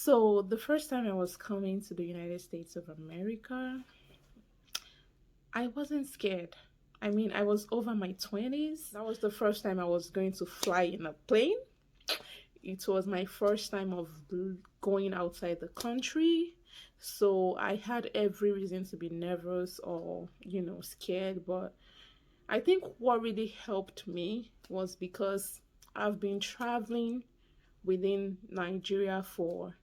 So the first time I was coming to the United States of America, I wasn't scared. I mean, I was over my 20s. That was the first time I was going to fly in a plane. It was my first time of going outside the country. So I had every reason to be nervous or, scared. But I think what really helped me was because I've been traveling within Nigeria for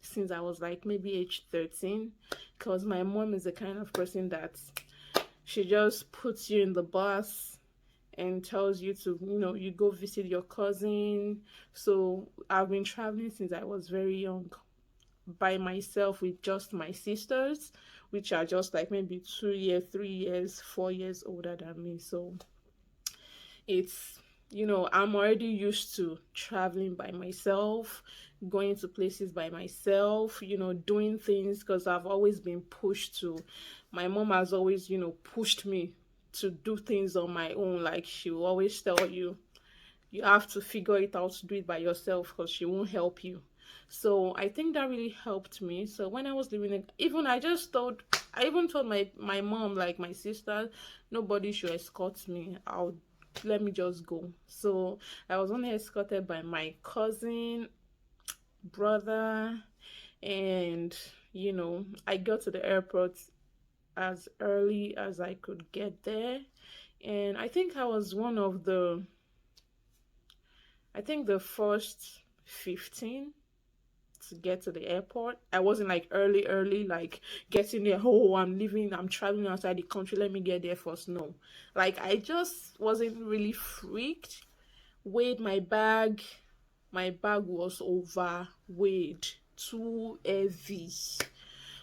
since I was like maybe age 13, because my mom is the kind of person that she just puts you in the bus and tells you to, you go visit your cousin. So I've been traveling since I was very young by myself with just my sisters, which are just like maybe 2 years, 3 years, 4 years older than me. So it's, I'm already used to traveling by myself, going to places by myself, doing things, because I've always been pushed to. My mom has always, pushed me to do things on my own. Like, she will always tell you, you have to figure it out to do it by yourself, because she won't help you. So I think that really helped me. So when I was living in, I even told my mom, like my sister, nobody should escort me. Let me just go. So I was only escorted by my cousin, brother, and I got to the airport as early as I could get there. And I think I was the first 15 to get to the airport. I wasn't like early, like getting there. Oh, I'm leaving, I'm traveling outside the country, let me get there first. No, like I just wasn't really freaked. Weighed my bag. My bag was overweighed, too heavy.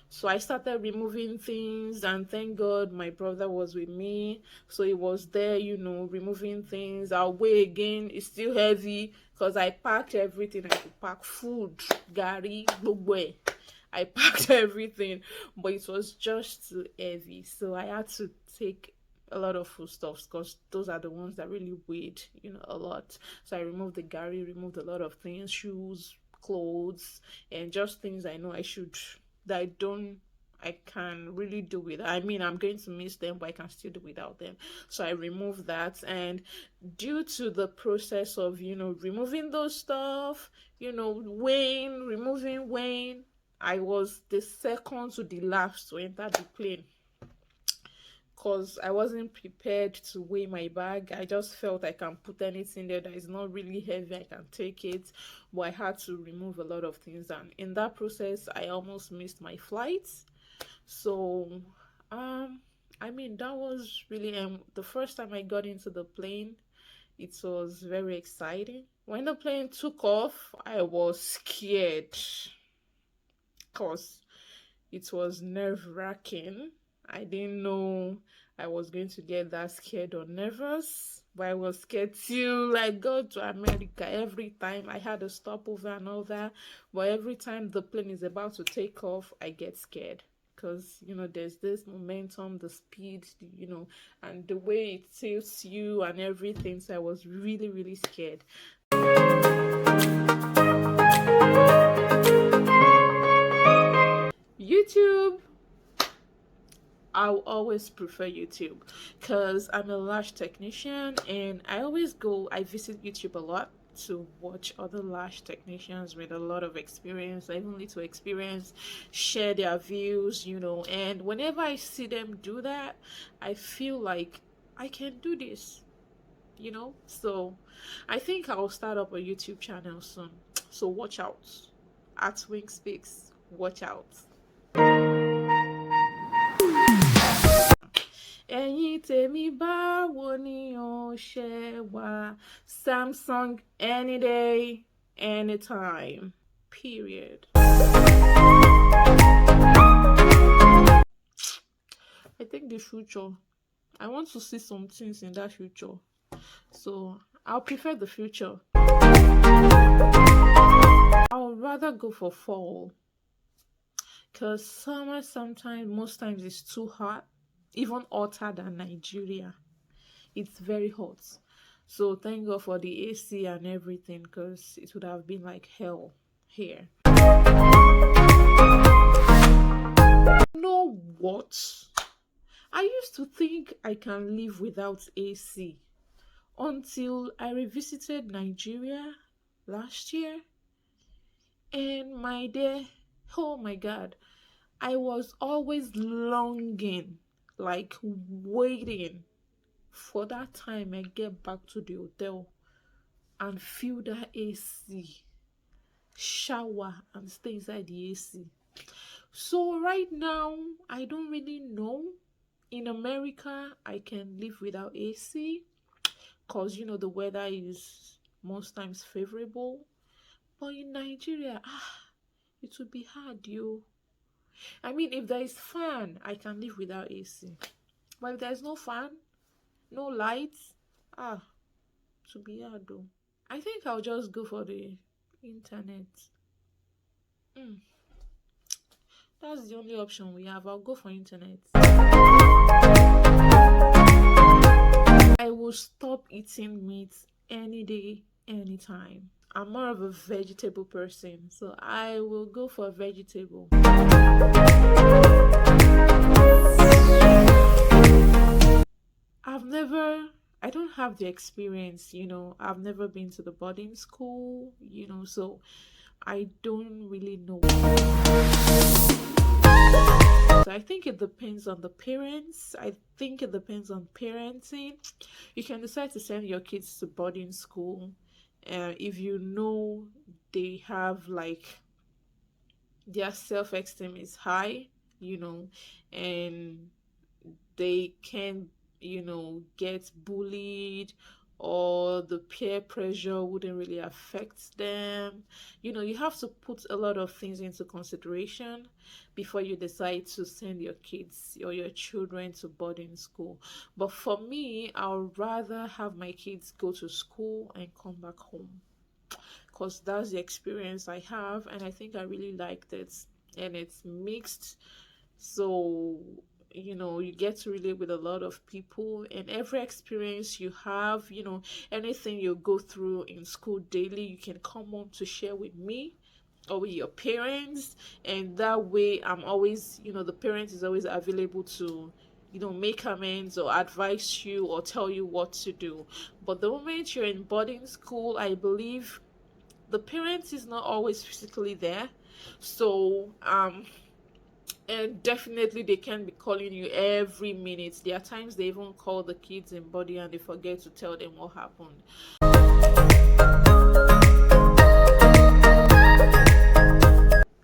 So I started removing things, and thank God my brother was with me. So he was there, removing things. I'll weigh again, it's still heavy, because I packed everything. I could pack food, gari, gbogbo. I packed everything, but it was just too heavy. So I had to take a lot of foodstuffs, because those are the ones that really weighed, a lot. So I removed the gari, removed a lot of things, shoes, clothes, and just things I know I can really do without. I mean, I'm going to miss them, but I can still do without them. So I removed that. And due to the process of, removing those stuff, removing, I was the second to the last to enter the plane, because I wasn't prepared to weigh my bag. I just felt I can put anything there that is not really heavy, I can take it. But I had to remove a lot of things, and in that process I almost missed my flight. So I mean, that was really the first time I got into the plane. It was very exciting. When the plane took off, I was scared, because it was nerve-wracking. I didn't know I was going to get that scared or nervous, but I was scared till I got to America. Every time I had a stopover and all that, but every time the plane is about to take off, I get scared, because there's this momentum, the speed, and the way it tilts you and everything. So I was really, really scared. YouTube, I'll always prefer YouTube, because I'm a lash technician, and I visit YouTube a lot to watch other lash technicians with a lot of experience, lively to experience, share their views, and whenever I see them do that, I feel like I can do this, so I think I'll start up a YouTube channel soon. So watch out. At Wing Speaks, watch out. Ẹ̀yin tèmi, báwo ni o ṣe wà? Samsung, any day, anytime, period. I think the future, I want to see some things in that future, so I'll prefer the future. I would rather go for fall, because summer most times it's too hot, even hotter than Nigeria. It's very hot. So thank God for the AC and everything, because it would have been like hell here. You know what? I used to think I can live without AC until I revisited Nigeria last year. And my dear, oh my God, I was always longing, like waiting for that time I get back to the hotel and feel that AC, shower, and stay inside the AC. So right now, I don't really know. In America, I can live without AC because the weather is most times favorable. But in Nigeria, it would be hard, you. I mean, if there is fan, I can live without AC. But if there's no fan, no lights, to be hard though. I think I'll just go for the internet. Mm, that's the only option we have. I'll go for internet. I will stop eating meat any day, anytime. I'm more of a vegetable person, so I will go for vegetable. I don't have the experience, I've never been to the boarding school, so I don't really know. So I think it depends on the parents. I think it depends on parenting. You can decide to send your kids to boarding school if you know they have like their self-esteem is high, and they can get bullied, or the peer pressure wouldn't really affect them. You have to put a lot of things into consideration before you decide to send your kids or your children to boarding school. But for me, I'd rather have my kids go to school and come back home, because that's the experience I have, and I think I really liked it. And it's mixed, so you get to relate with a lot of people, and every experience you have, anything you go through in school daily, you can come home to share with me or with your parents. And that way I'm always, the parent is always available to make amends or advise you or tell you what to do. But the moment you're in boarding school, I believe the parent is not always physically there. So and definitely they can be calling you every minute. There are times they even call the kids in body and they forget to tell them what happened.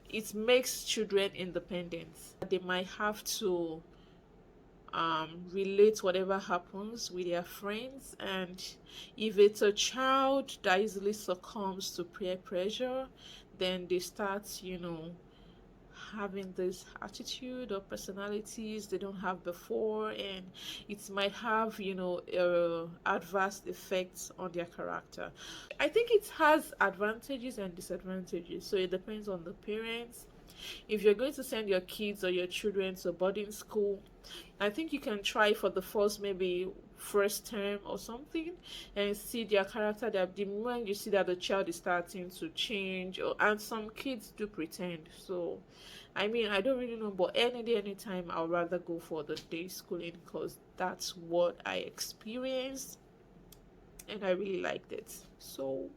It makes children independent. They might have to relate whatever happens with their friends, and if it's a child that easily succumbs to peer pressure, then they start having this attitude or personalities they don't have before, and it might have adverse effects on their character. I think it has advantages and disadvantages, so it depends on the parents. If you're going to send your kids or your children to boarding school, I think you can try for the first term or something, and see their character. That the moment you see that the child is starting to change, and some kids do pretend. So I mean, I don't really know, but any day, anytime, I'd rather go for the day schooling, because that's what I experienced and I really liked it. So,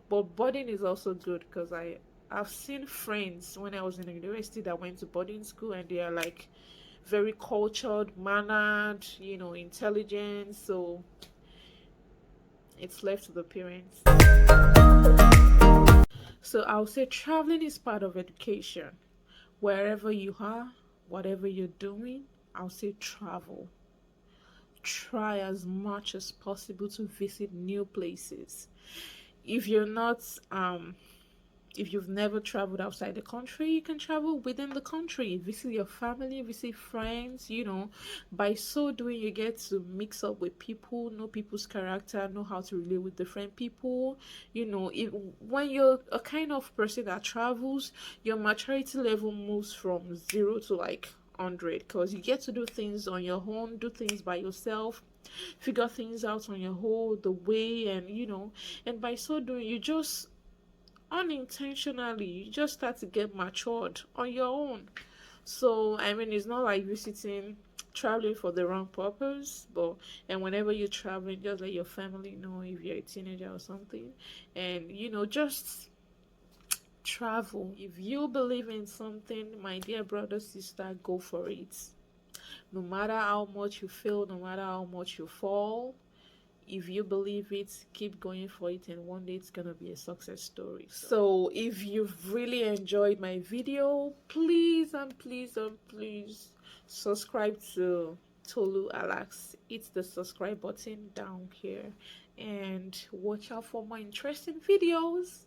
but boarding is also good, because I've seen friends when I was in the university that went to boarding school, and they are like very cultured, mannered, intelligent. So it's left to the parents. So I'll say traveling is part of education. Wherever you are, whatever you're doing, I'll say travel. Try as much as possible to visit new places. If you're not if you've never traveled outside the country, you can travel within the country, visit your family, visit friends. By so doing, you get to mix up with people, know people's character, know how to relate with different people. When you're a kind of person that travels, your maturity level moves from 0 to like 100, because you get to do things on your own, do things by yourself, figure things out on your whole the way. And by so doing, you just unintentionally, you just start to get matured on your own. So I mean, it's not like visiting, traveling for the wrong purpose, but and whenever you're traveling, just let your family know if you're a teenager or something, and just travel. If you believe in something, my dear brother, sister, go for it. No matter how much you fail, no matter how much you fall, if you believe it, keep going for it, and one day it's gonna be a success story. So if you've really enjoyed my video, please and please and please subscribe to Tolu Alax. Hit the subscribe button down here and watch out for more interesting videos.